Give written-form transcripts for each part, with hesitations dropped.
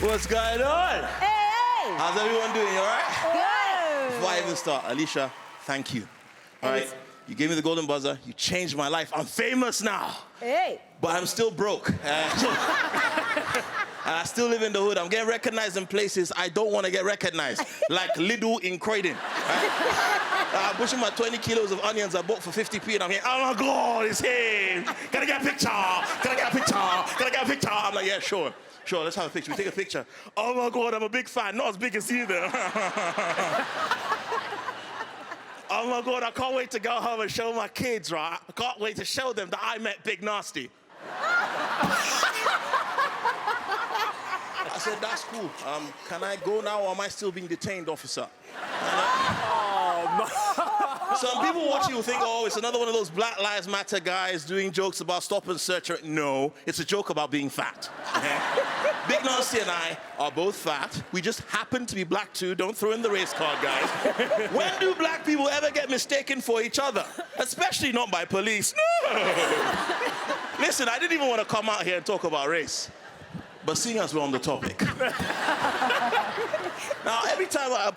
What's going on? Hey! How's everyone doing? You all right? Good! Before I even start, Alesha, thank you. All right? You gave me the golden buzzer. You changed my life. I'm famous now. Hey! But I'm still broke. And I still live in the hood. I'm getting recognized in places I don't want to get recognized. Like Lidl in Croydon. I'm pushing my 20 kilos of onions I bought for 50p and I'm here, oh my God, it's him. Can I get a picture? Can I get a picture? Can I get a picture? I'm like, yeah, sure. Sure, let's have a picture. We take a picture. Oh my God, I'm a big fan. Not as big as you though. Oh my God, I can't wait to go home and show my kids, right? I can't wait to show them that I met Big Nasty. I said, that's cool. Can I go now or am I still being detained, officer? Some people watching will think, oh, it's another one of those Black Lives Matter guys doing jokes about stop and search. No, it's a joke about being fat. Okay? Big Nasty and I are both fat. We just happen to be black too. Don't throw in the race card, guys. When do black people ever get mistaken for each other? Especially not by police. No. Listen, I didn't even want to come out here and talk about race. But seeing as we're on the topic. Now, every time a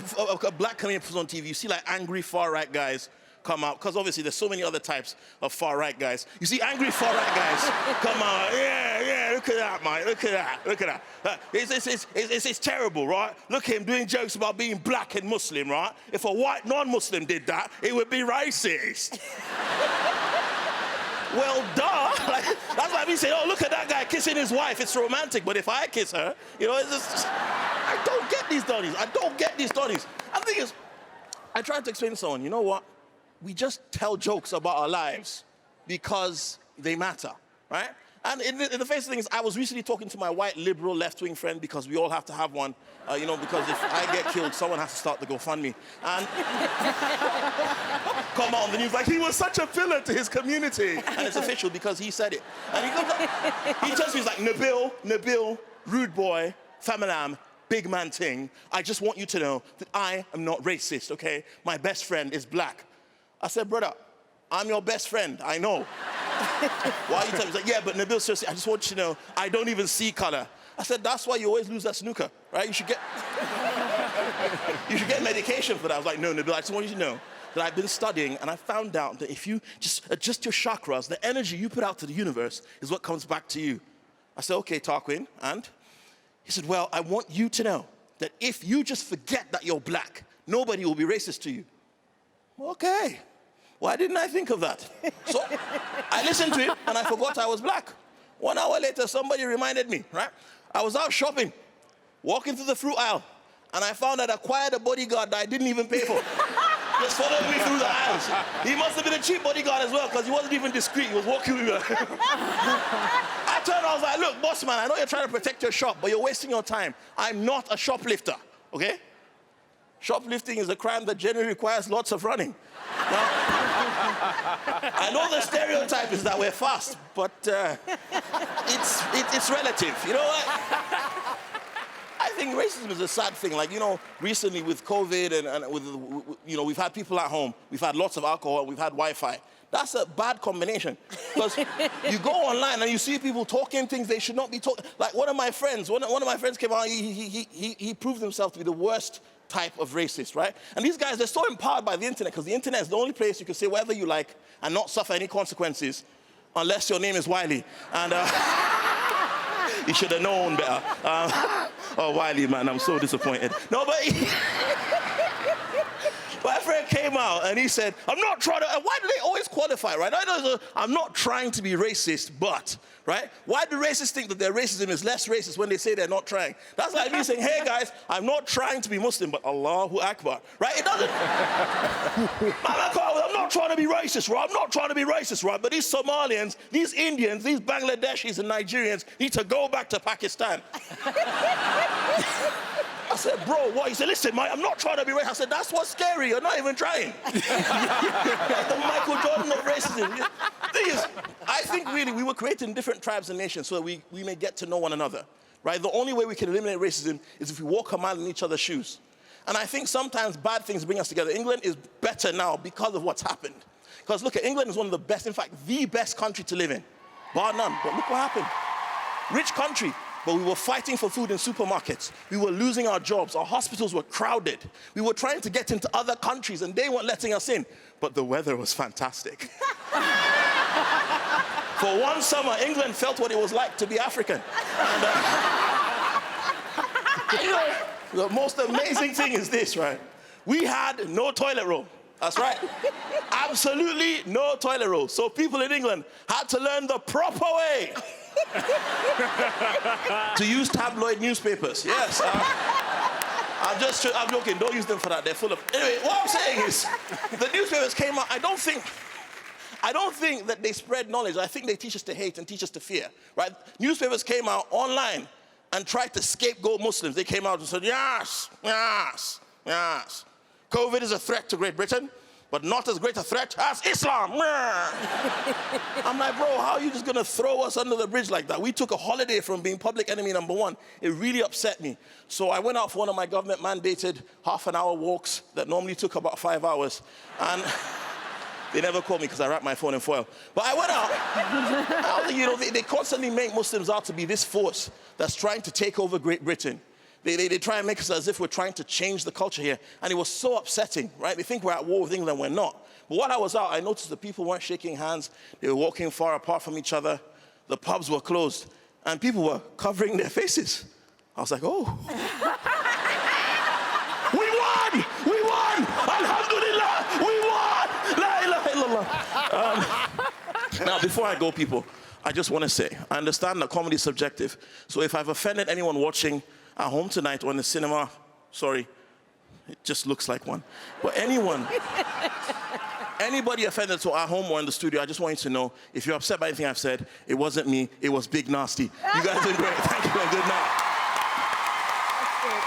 black comedian puts on TV, you see like angry far-right guys come out, because obviously there's so many other types of far-right guys. You see angry far-right guys come out, yeah, look at that, mate, look at that. It's terrible, right? Look at him doing jokes about being black and Muslim, right? If a white non-Muslim did that, it would be racist. Well, duh. That's like me saying, oh, look at that guy kissing his wife. It's romantic. But if I kiss her, you know, it's just... I don't get these donnies. I don't get these donnies. And the thing is, I tried to explain to someone, you know what? We just tell jokes about our lives because they matter, right? And in the face of things, I was recently talking to my white liberal left-wing friend because we all have to have one, you know, because if I get killed, someone has to start the GoFundMe. And come on, the news like he was such a pillar to his community, and it's official because he said it. And he comes up, he tells me, he's like, Nabil, rude boy, famalam, big man ting. I just want you to know that I am not racist, okay? My best friend is black. I said, brother, I'm your best friend, I know. Why are you telling me? He's like, yeah, but Nabil, seriously, I just want you to know, I don't even see color. I said, that's why you always lose that snooker, right? You should get medication for that. I was like, no, Nabil, I just want you to know that I've been studying and I found out that if you just adjust your chakras, the energy you put out to the universe is what comes back to you. I said, okay, Tarquin, and? He said, well, I want you to know that if you just forget that you're black, nobody will be racist to you. Okay. Why didn't I think of that? So I listened to him and I forgot I was black. 1 hour later, somebody reminded me, right? I was out shopping, walking through the fruit aisle, and I found I'd acquired a bodyguard that I didn't even pay for. Just followed me through the aisles. He must have been a cheap bodyguard as well, because he wasn't even discreet. He was walking with me. I turned, I was like, look, boss man, I know you're trying to protect your shop, but you're wasting your time. I'm not a shoplifter, okay? Shoplifting is a crime that generally requires lots of running. Now, I know the stereotype is that we're fast, but it's relative. You know what? I think racism is a sad thing. Like, you know, recently with COVID and with, you know, we've had people at home, we've had lots of alcohol, we've had Wi-Fi. That's a bad combination. Because you go online and you see people talking things they should not be talking. Like one of my friends came out, he proved himself to be the worst type of racist, right? And these guys, they're so empowered by the internet because the internet is the only place you can say whatever you like and not suffer any consequences unless your name is Wiley. And you should have known better. Oh, Wiley, man, I'm so disappointed. No, but my friend came out and he said, I'm not trying to, why do they always qualify, right? I'm not trying to be racist, but, right? Why do racists think that their racism is less racist when they say they're not trying? That's like me saying, hey guys, I'm not trying to be Muslim, but Allahu Akbar, right? It doesn't. I'm not trying to be racist, right? I'm not trying to be racist, right? But these Somalians, these Indians, these Bangladeshis and Nigerians need to go back to Pakistan. I said, bro, what? He said, listen, mate, I'm not trying to be racist. I said, that's what's scary. You're not even trying. The Michael Jordan of racism. The thing is, I think really we were created in different tribes and nations so that we may get to know one another, right? The only way we can eliminate racism is if we walk a mile in each other's shoes. And I think sometimes bad things bring us together. England is better now because of what's happened. Because look, England is one of the best, in fact, the best country to live in. Bar none. But look what happened. Rich country. But we were fighting for food in supermarkets. We were losing our jobs. Our hospitals were crowded. We were trying to get into other countries and they weren't letting us in. But the weather was fantastic. For one summer, England felt what it was like to be African. And, the most amazing thing is this, right? We had no toilet roll. That's right. Absolutely no toilet roll. So people in England had to learn the proper way to use tabloid newspapers. Yes. I'm joking. Don't use them for that. They're full of... Anyway, what I'm saying is, the newspapers came out. I don't think that they spread knowledge. I think they teach us to hate and teach us to fear, right? Newspapers came out online and tried to scapegoat Muslims. They came out and said, yes, yes, yes. COVID is a threat to Great Britain, but not as great a threat as Islam. I'm like, bro, how are you just gonna throw us under the bridge like that? We took a holiday from being public enemy number one. It really upset me. So I went out for one of my government-mandated half-an-hour walks that normally took about 5 hours. And they never called me because I wrapped my phone in foil. But I went out. They constantly make Muslims out to be this force that's trying to take over Great Britain. They try and make us as if we're trying to change the culture here. And it was so upsetting, right? They think we're at war with England, we're not. But while I was out, I noticed the people weren't shaking hands. They were walking far apart from each other. The pubs were closed. And people were covering their faces. I was like, oh. We won! We won! Alhamdulillah! We won! La ilaha illallah. Now, before I go, people, I just want to say, I understand that comedy is subjective. So if I've offended anyone watching at home tonight or in the cinema, sorry, it just looks like one. But anybody offended, so at home or in the studio, I just want you to know, if you're upset by anything I've said, it wasn't me, it was Big Nasty. You guys are great. Thank you and good night. That's good.